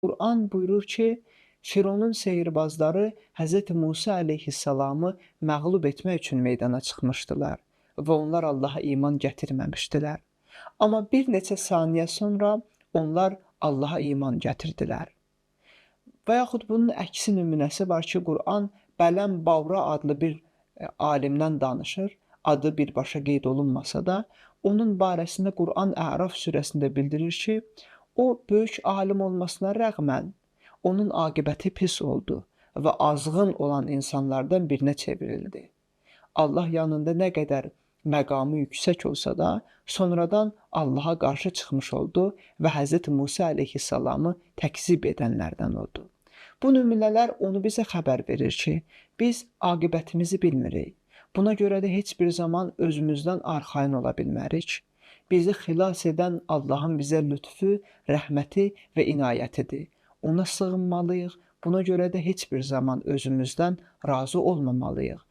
Quran buyurur ki, Fironun seyirbazları Hz. Musa əleyhissalamı məğlub etmək üçün meydana çıxmışdılar və onlar Allaha iman gətirməmişdilər. Amma bir neçə saniyə sonra onlar Allaha iman gətirdilər. Və yaxud bunun əksi nümunəsi var ki, Quran Bələm Bavra adlı bir alimdən danışır. Adı birbaşa qeyd olunmasa da, onun barəsində Quran Əraf surəsində bildirir ki, o böyük alim olmasına rəğmən onun aqibəti pis oldu və azğın olan insanlardan birinə çevrildi. Allah yanında nə qədər məqamı yüksək olsa da, sonradan Allaha qarşı çıxmış oldu və Hz. Musa əleyhissalamı təkzib edənlərdən oldu. Bu nümunələr onu bizə xəbər verir ki, biz aqibətimizi bilmirik. Buna görə də heç bir zaman özümüzdən arxayın ola bilmərik. Bizi xilas edən Allahın bizə lütfü, rəhməti və inayətidir. Ona sığınmalıyıq. Buna görə də heç bir zaman özümüzdən razı olmamalıyıq.